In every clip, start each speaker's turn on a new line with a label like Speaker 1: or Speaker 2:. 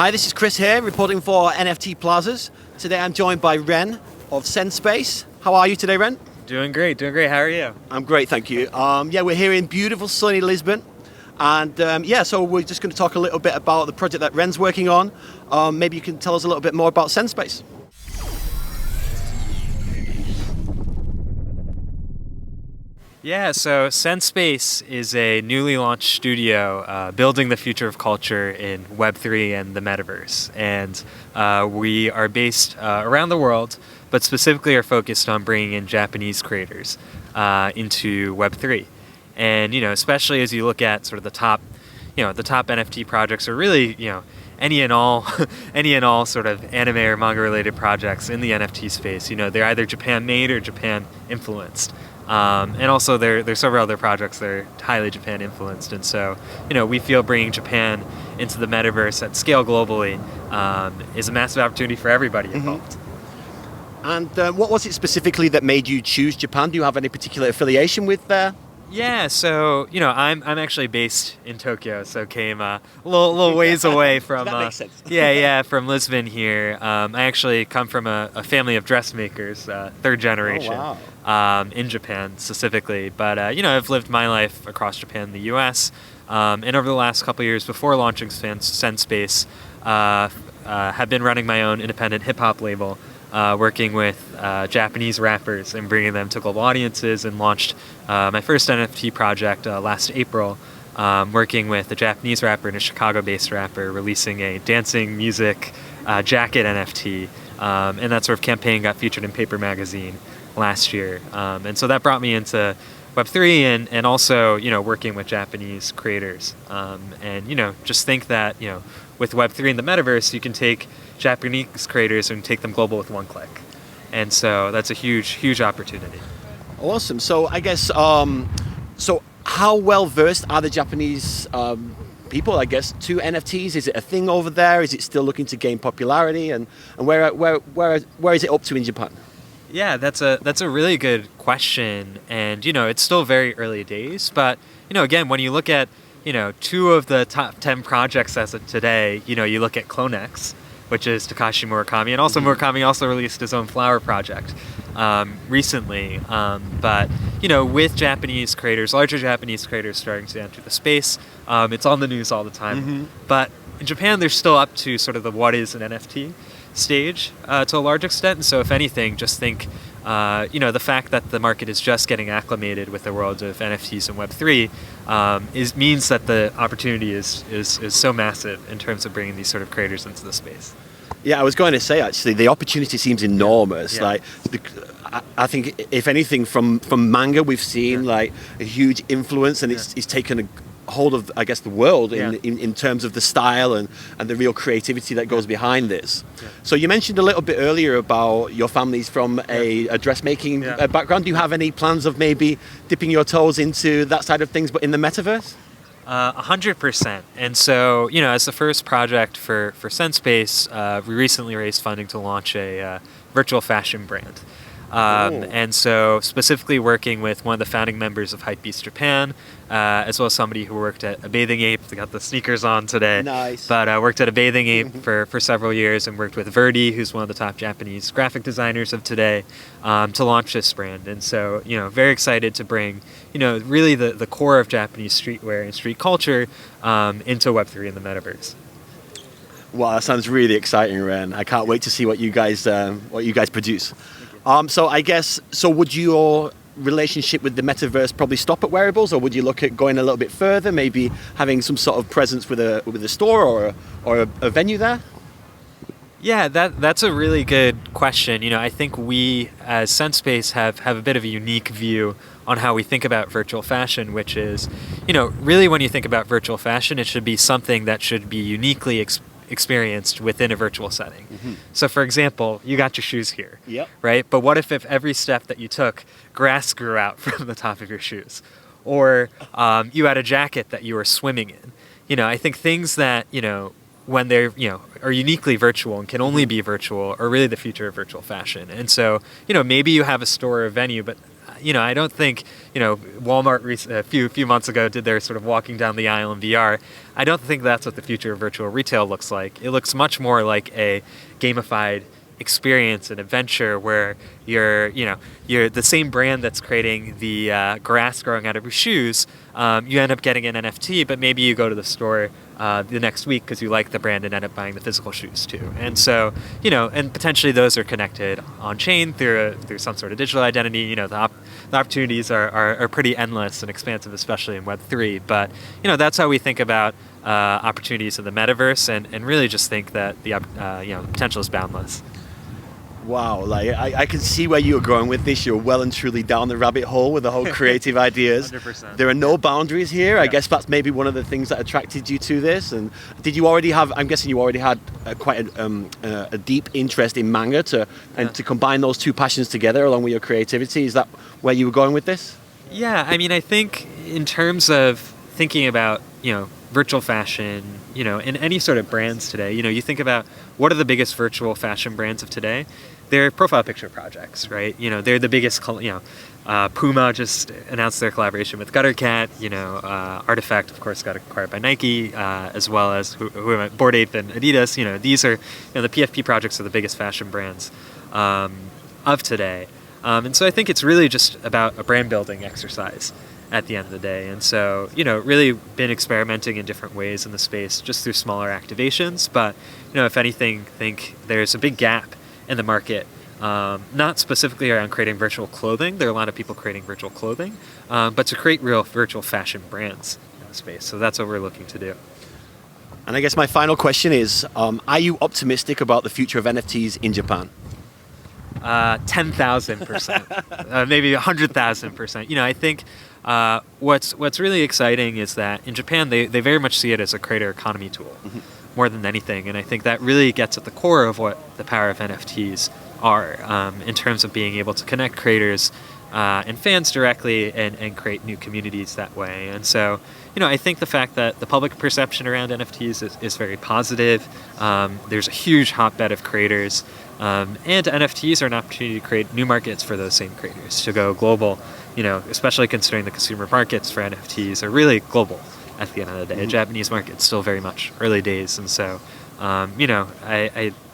Speaker 1: Hi, this is Chris here, reporting for NFT Plazas. Today I'm joined by Ren of Senspace. How are you today, Ren?
Speaker 2: Doing great. How are you?
Speaker 1: I'm great, thank you. We're here in beautiful sunny Lisbon. And so we're just going to talk a little bit about the project that Ren's working on. Maybe you can tell us a little bit more about Senspace.
Speaker 2: Yeah, so Senspace is a newly launched studio building the future of culture in Web3 and the metaverse. And we are based around the world, but specifically are focused on bringing in Japanese creators into Web3. And, especially as you look at sort of the top NFT projects, or really, any and all sort of anime or manga related projects in the NFT space, they're either Japan made or Japan influenced. And also there's several other projects that are highly Japan influenced. And so, we feel bringing Japan into the metaverse at scale globally is a massive opportunity for everybody involved.
Speaker 1: And what was it specifically that made you choose Japan? Do you have any particular affiliation with there?
Speaker 2: Yeah, so I'm actually based in Tokyo, so came a little ways away from
Speaker 1: that makes sense.
Speaker 2: from Lisbon here. I actually come from a family of dressmakers, third generation.
Speaker 1: Oh, wow.
Speaker 2: In Japan specifically, but I've lived my life across Japan and the U.S. And over the last couple of years before launching Senspace, have been running my own independent hip hop label. Working with Japanese rappers and bringing them to global audiences, and launched my first NFT project last April, working with a Japanese rapper and a Chicago-based rapper, releasing a dancing music jacket NFT, and that sort of campaign got featured in Paper Magazine last year. And so that brought me into Web3 and also, working with Japanese creators. And, just think that, with Web3 and the metaverse, you can take Japanese creators and take them global with one click. And so that's a huge opportunity.
Speaker 1: Awesome. So I guess, so how well versed are the Japanese people, I guess, to NFTs? Is it a thing over there? Is it still looking to gain popularity? And where is it up to in Japan?
Speaker 2: Yeah, that's a really good question. And, it's still very early days. But, again, when you look at, two of the top 10 projects as of today, you look at Clonex, which is Takashi Murakami, and also Murakami also released his own flower project recently. But with Japanese creators, larger Japanese creators starting to enter the space, it's on the news all the time. But in Japan, they're still up to sort of the what is an NFT stage to a large extent. And so if anything, just think, the fact that the market is just getting acclimated with the world of NFTs and Web3 means that the opportunity is so massive in terms of bringing these sort of creators into the space.
Speaker 1: Yeah, I was going to say, actually, the opportunity seems enormous.
Speaker 2: Yeah.
Speaker 1: I think, if anything, from manga, we've seen like a huge influence, and it's taken a hold of, I guess, the world in terms of the style and the real creativity that goes behind this. Yeah. So you mentioned a little bit earlier about your family's from a dressmaking background. Do you have any plans of maybe dipping your toes into that side of things, but in the metaverse?
Speaker 2: 100%. And so, as the first project for Senspace, we recently raised funding to launch a virtual fashion brand. And so specifically working with one of the founding members of Hypebeast Japan, as well as somebody who worked at a Bathing Ape. They got the sneakers on today.
Speaker 1: Nice.
Speaker 2: But worked at a Bathing Ape for several years, and worked with Verdi, who's one of the top Japanese graphic designers of today, to launch this brand. And so, very excited to bring, really the core of Japanese streetwear and street culture into Web3 and the metaverse.
Speaker 1: Wow, that sounds really exciting, Ren. I can't wait to see what you guys produce. So I guess, would your relationship with the metaverse probably stop at wearables, or would you look at going a little bit further, maybe having some sort of presence with a store or a venue there?
Speaker 2: Yeah, that's a really good question. I think we as Senspace have a bit of a unique view on how we think about virtual fashion, which is, really when you think about virtual fashion, it should be something that should be uniquely experienced within a virtual setting. So for example, you got your shoes here, right? But what if every step that you took, grass grew out from the top of your shoes? Or you had a jacket that you were swimming in? I think things that, when they're, are uniquely virtual and can only be virtual are really the future of virtual fashion. And so, maybe you have a store or a venue, but I don't think, Walmart a few months ago did their sort of walking down the aisle in VR. I don't think that's what the future of virtual retail looks like. It looks much more like a gamified experience and adventure where you're the same brand that's creating the grass growing out of your shoes. You end up getting an NFT, but maybe you go to the store the next week because you like the brand and end up buying the physical shoes too. And so, and potentially those are connected on chain through some sort of digital identity. The opportunities are pretty endless and expansive, especially in Web3. But, that's how we think about opportunities in the metaverse, and really just think that the potential is boundless.
Speaker 1: Wow, I can see where you're going with this. You're well and truly down the rabbit hole with the whole creative ideas.
Speaker 2: 100%.
Speaker 1: There are no boundaries here.
Speaker 2: Yeah.
Speaker 1: I guess that's maybe one of the things that attracted you to this. And did you already have, I'm guessing you already had quite a deep interest in manga to combine those two passions together along with your creativity. Is that where you were going with this?
Speaker 2: Yeah, I think in terms of thinking about, virtual fashion, in any sort of brands today, you think about what are the biggest virtual fashion brands of today? They're profile picture projects, right? They're the biggest, Puma just announced their collaboration with Guttercat, Artifact, of course, got acquired by Nike, as well as Bored Ape and Adidas. These are, the PFP projects are the biggest fashion brands of today. And so I think it's really just about a brand building exercise at the end of the day. And so, really been experimenting in different ways in the space just through smaller activations. But, if anything, think there's a big gap in the market, not specifically around creating virtual clothing. There are a lot of people creating virtual clothing, but to create real virtual fashion brands in the space. So that's what we're looking to do.
Speaker 1: And I guess my final question is, are you optimistic about the future of NFTs in Japan?
Speaker 2: 10,000%, maybe 100,000%. I think what's really exciting is that in Japan, they very much see it as a creator economy tool more than anything. And I think that really gets at the core of what the power of NFTs are in terms of being able to connect creators and fans directly and create new communities that way. And so, I think the fact that the public perception around NFTs is very positive. There's a huge hotbed of creators. And NFTs are an opportunity to create new markets for those same creators, to go global, especially considering the consumer markets for NFTs are really global at the end of the day. Japanese market's still very much early days. And so,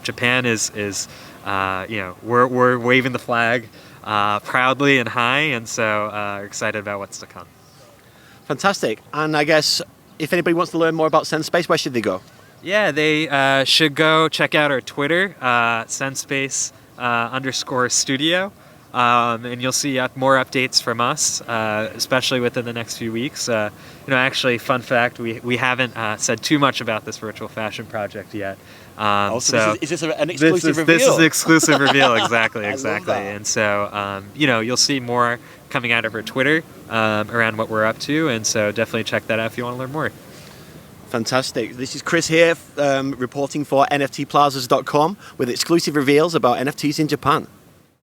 Speaker 2: Japan is we're waving the flag proudly and high. And so excited about what's to come.
Speaker 1: Fantastic. And I guess if anybody wants to learn more about Senspace, where should they go?
Speaker 2: Yeah, they should go check out our Twitter, Senspace _studio, and you'll see more updates from us, especially within the next few weeks. Actually, fun fact, we haven't said too much about this virtual fashion project yet.
Speaker 1: So is this an exclusive reveal?
Speaker 2: This is an exclusive reveal, exactly.
Speaker 1: I love that.
Speaker 2: And so, you'll see more coming out of our Twitter around what we're up to, and so definitely check that out if you want to learn more.
Speaker 1: Fantastic. This is Chris here, reporting for NFTplazas.com with exclusive reveals about NFTs in Japan.